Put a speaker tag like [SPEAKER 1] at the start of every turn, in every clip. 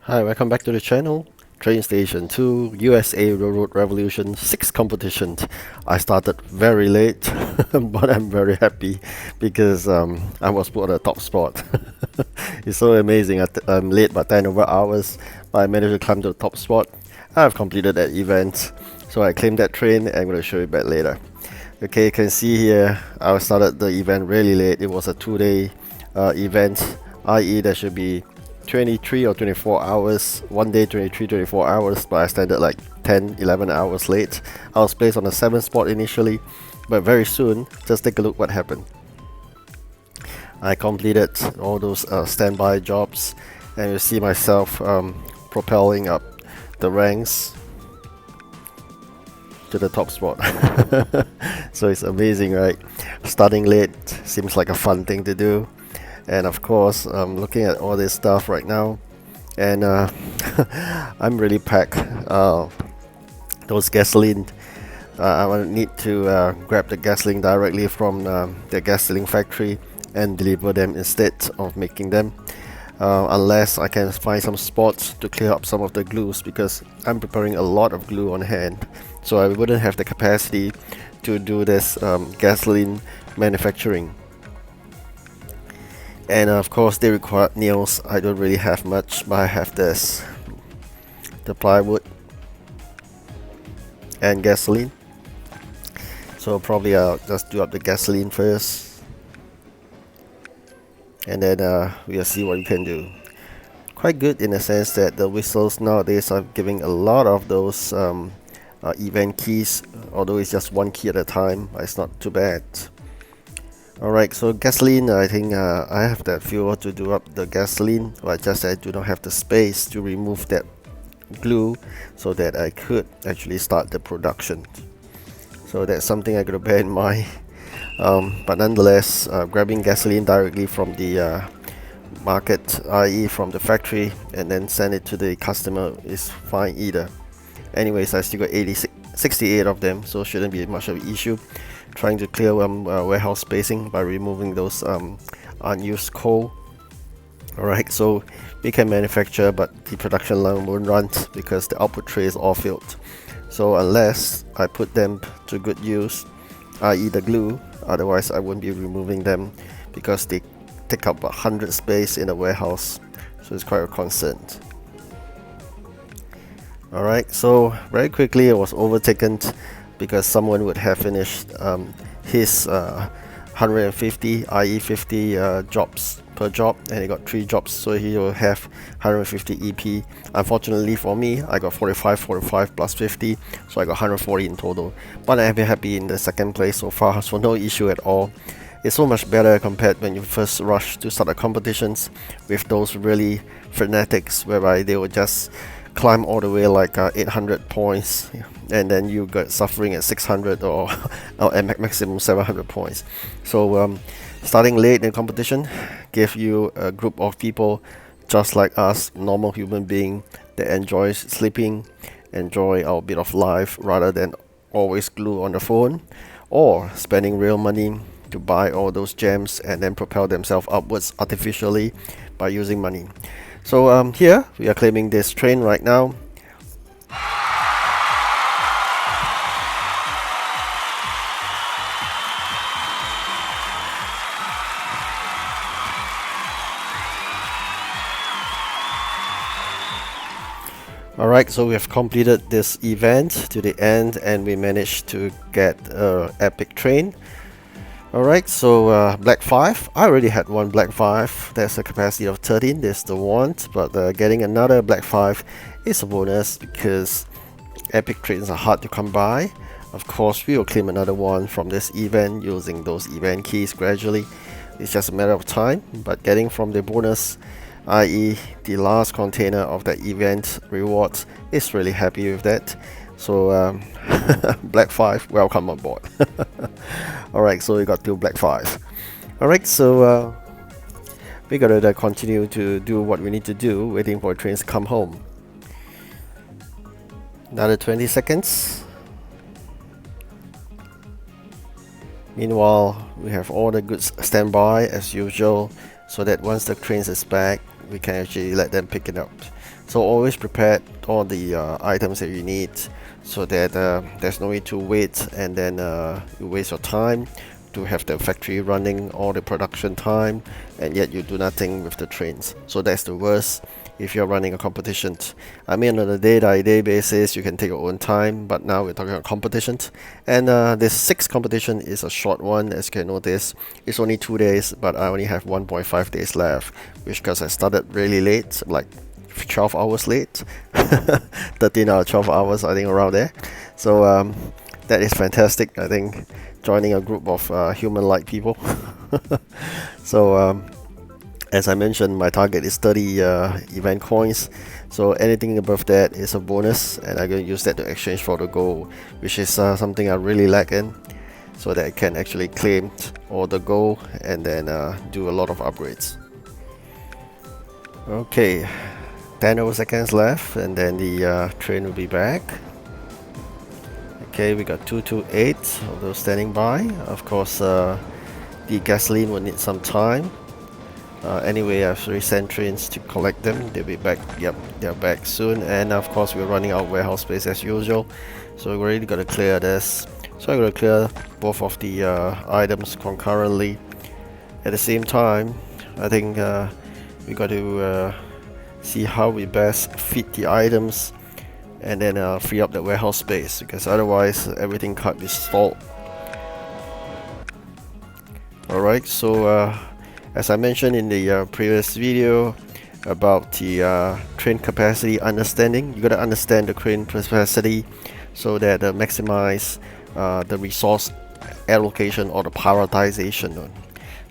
[SPEAKER 1] Hi, welcome back to the channel. Train Station 2, USA Railroad Revolution 6 competition. I started very late, but I'm very happy because I was put on the top spot. It's so amazing. I'm late by 10 over hours, but I managed to climb to the top spot. I've completed that event, so I claimed that train and I'm going to show you back later. Okay, you can see here, I started the event really late. It was a 2-day event, i.e. there should be 23 or 24 hours, one day 23, 24 hours, but I started like 10, 11 hours late. I was placed on the 7th spot initially, but very soon, just take a look what happened. I completed all those standby jobs, and you see myself propelling up the ranks to the top spot. So it's amazing, right? Starting late seems like a fun thing to do. And of course, I'm looking at all this stuff right now, and I'm really packed. Those gasoline, I will need to grab the gasoline directly from the gasoline factory and deliver them instead of making them. Unless I can find some spots to clear up some of the glues, because I'm preparing a lot of glue on hand, so I wouldn't have the capacity to do this gasoline manufacturing. And of course they require nails. I don't really have much, but I have this, the plywood and gasoline. So probably I'll just do up the gasoline first, and then we'll see what we can do. Quite good in the sense that the whistles nowadays are giving a lot of those event keys, although it's just one key at a time, but it's not too bad. Alright, so gasoline, I think I have that fuel to do up the gasoline, but just I do not have the space to remove that glue so that I could actually start the production. So that's something I gotta bear in mind. But nonetheless, grabbing gasoline directly from the market, i.e. from the factory, and then send it to the customer is fine either. Anyways, I still got 68 of them, so shouldn't be much of an issue. Trying to clear warehouse spacing by removing those unused coal. Alright, so we can manufacture, but the production line won't run because the output tray is all filled. So unless I put them to good use, i.e. the glue, otherwise I won't be removing them because they take up 100 space in the warehouse, so it's quite a concern. Alright, so very quickly I was overtaken because someone would have finished his 150, i.e. 50 jobs per job, and he got 3 jobs, so he will have 150 EP. Unfortunately for me, I got 45 plus 50, so I got 140 in total. But I'm happy in the second place so far, so no issue at all. It's so much better compared when you first rush to start the competitions with those really fanatics whereby they will just climb all the way like 800 points, and then you got suffering at 600 or at maximum 700 points. So starting late in competition give you a group of people just like us, normal human being that enjoys sleeping, enjoy our bit of life rather than always glued on the phone or spending real money to buy all those gems and then propel themselves upwards artificially by using money. So here we are claiming this train right now. Alright, so we have completed this event to the end and we managed to get an epic train. Alright, so Black 5, I already had one Black 5, there's a capacity of 13, there's the one, but getting another Black 5 is a bonus because epic trains are hard to come by. Of course, we will claim another one from this event using those event keys gradually. It's just a matter of time, but getting from the bonus, i.e. the last container of that event rewards, is really happy with that. So Black 5, welcome on board. Alright, so we got 2 Black 5. Alright, so we gotta continue to do what we need to do, waiting for trains to come home. Another 20 seconds. Meanwhile, we have all the goods standby as usual, so that once the trains is back, we can actually let them pick it up. So always prepare all the items that you need, so that there's no need to wait and then you waste your time to have the factory running all the production time, and yet you do nothing with the trains. So that's the worst if you're running a competition. I mean, on a day-by-day basis you can take your own time, but now we're talking about competitions. And this sixth competition is a short one. As you can notice, it's only 2 days, but I only have 1.5 days left, which because I started really late, like 12 hours late. 13 or 12 hours, I think, around there. So that is fantastic. I think joining a group of human-like people. So as I mentioned, my target is 30 event coins. So anything above that is a bonus, and I'm going to use that to exchange for the gold, which is something I really lack in, so that I can actually claim all the gold and then do a lot of upgrades. Okay, 10 over seconds left, and then the train will be back. Okay, we got 228 of those standing by. Of course, the gasoline will need some time. Anyway, I've already sent trains to collect them. They'll be back. Yep, they're back soon. And of course, we're running out of warehouse space as usual. So we're really gonna clear this. So I'm gonna clear both of the items concurrently. At the same time, I think we got to see how we best fit the items and then free up the warehouse space, because otherwise everything can't be stalled. Alright, so as I mentioned in the previous video about the train capacity understanding, you gotta understand the train capacity so that maximize the resource allocation or the prioritization.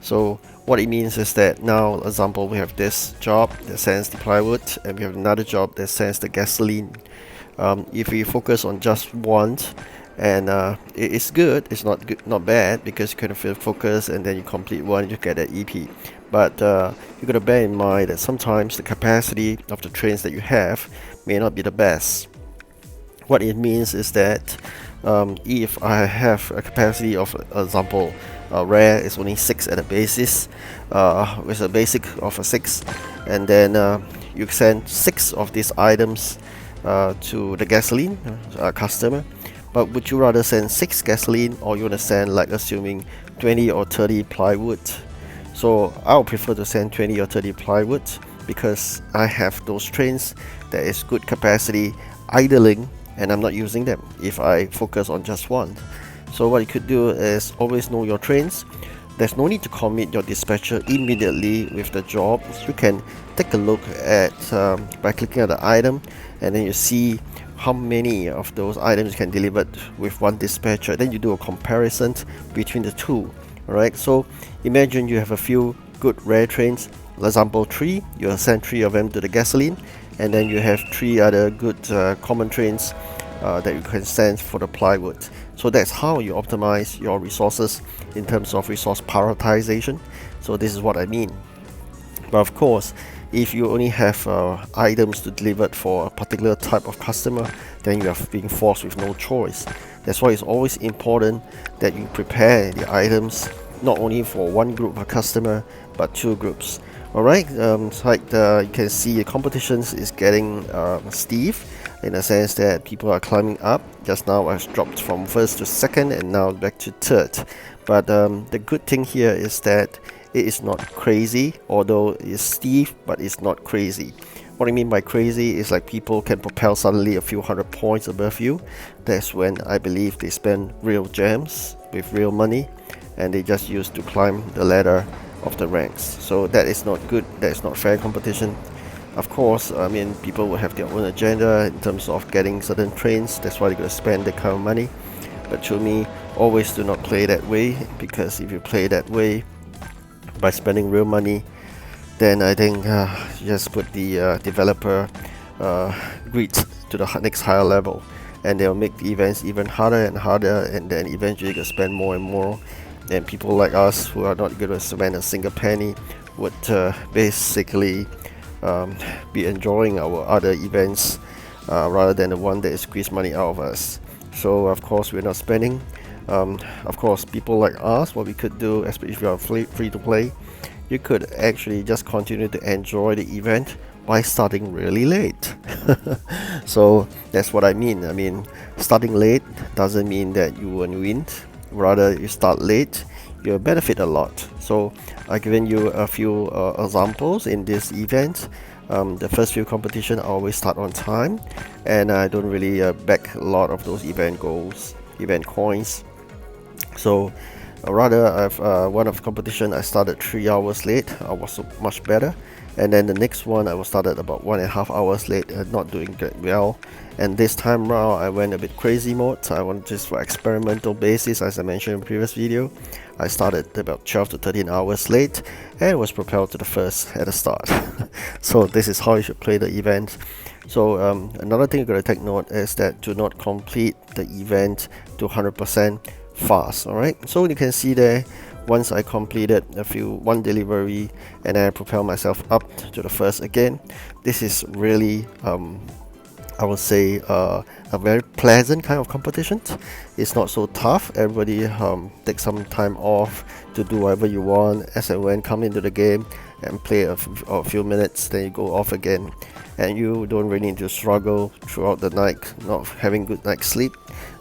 [SPEAKER 1] So what it means is that now, example, we have this job that sends the plywood, and we have another job that sends the gasoline. If we focus on just one, and it's good, it's not good, not bad, because you kind of focus and then you complete one, you get an EP. But you gotta bear in mind that sometimes the capacity of the trains that you have may not be the best. What it means is that if I have a capacity of, example, rare is only 6 at a basis, with a basic of a 6, and then you send 6 of these items to the gasoline customer. But would you rather send 6 gasoline, or you want to send, like, assuming 20 or 30 plywood? So I'll prefer to send 20 or 30 plywood, because I have those trains that is good capacity idling and I'm not using them if I focus on just one. So what you could do is always know your trains. There's no need to commit your dispatcher immediately with the job. You can take a look at by clicking on the item, and then you see how many of those items you can deliver with one dispatcher. Then you do a comparison between the two. Alright, so imagine you have a few good rare trains, for example 3, you send 3 of them to the gasoline, and then you have 3 other good common trains that you can send for the plywood. So that's how you optimize your resources in terms of resource prioritization. So this is what I mean. But of course, if you only have items to deliver for a particular type of customer, then you are being forced with no choice. That's why it's always important that you prepare the items not only for one group of customer, but 2 groups. Alright, like you can see, the competitions is getting stiff, in a sense that people are climbing up. Just now I've dropped from 1st to 2nd, and now back to 3rd. But the good thing here is that it is not crazy, although it's steep, but it's not crazy. What I mean by crazy is like people can propel suddenly a few hundred points above you. That's when I believe they spend real gems with real money, and they just use to climb the ladder of the ranks. So that is not good, that is not fair competition. Of course, I mean, people will have their own agenda in terms of getting certain trains. That's why they're going to spend that kind of money. But to me, always do not play that way, because if you play that way by spending real money, then I think you just put the developer greed to the next higher level, and they'll make the events even harder and harder, and then eventually you spend more and more. And people like us who are not going to spend a single penny would basically be enjoying our other events rather than the one that squeeze money out of us. So of course we're not spending. Of course, people like us, what we could do, especially if you are free to play, you could actually just continue to enjoy the event by starting really late. So that's what I mean. I mean, starting late doesn't mean that you won't win. Rather, you start late, you'll benefit a lot. So I've given you a few examples in this event. The first few competition I always start on time, and I don't really back a lot of those event goals, event coins. So rather, I've one of the competition I started 3 hours late. I was so much better, and then the next one I was started about 1.5 hours late, not doing that well. And this time round I went a bit crazy mode. I went just for experimental basis, as I mentioned in the previous video. I started about 12 to 13 hours late and was propelled to the first at the start. So this is how you should play the event. So another thing you're going to take note is that do not complete the event to 100% fast. Alright, so you can see there, once I completed one delivery and I propel myself up to the first again. This is really I would say a very pleasant kind of competition. It's not so tough. Everybody take some time off to do whatever you want as and when come into the game and play a few minutes, then you go off again, and you don't really need to struggle throughout the night not having good night's sleep.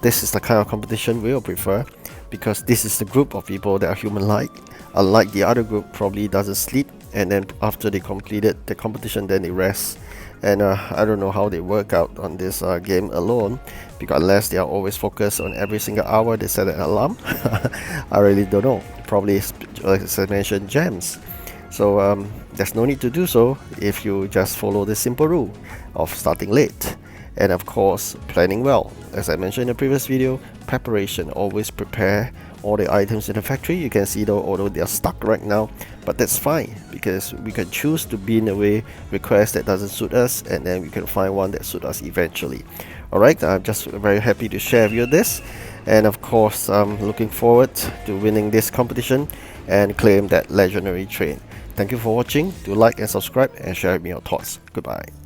[SPEAKER 1] This is the kind of competition we'll prefer, because this is the group of people that are human-like. Unlike the other group probably doesn't sleep, and then after they completed the competition, then they rest. And I don't know how they work out on this game alone, because unless they are always focused on every single hour they set an alarm. I really don't know. Probably, like I mentioned, gems. So there's no need to do so if you just follow the simple rule of starting late, and of course planning well. As I mentioned in the previous video, preparation. Always prepare all the items in the factory. You can see though, although they are stuck right now, but that's fine, because we can choose to bin away requests that doesn't suit us, and then we can find one that suits us eventually. Alright, I'm just very happy to share with you this, and of course I'm looking forward to winning this competition and claim that legendary train. Thank you for watching. Do like and subscribe and share with me your thoughts. Goodbye.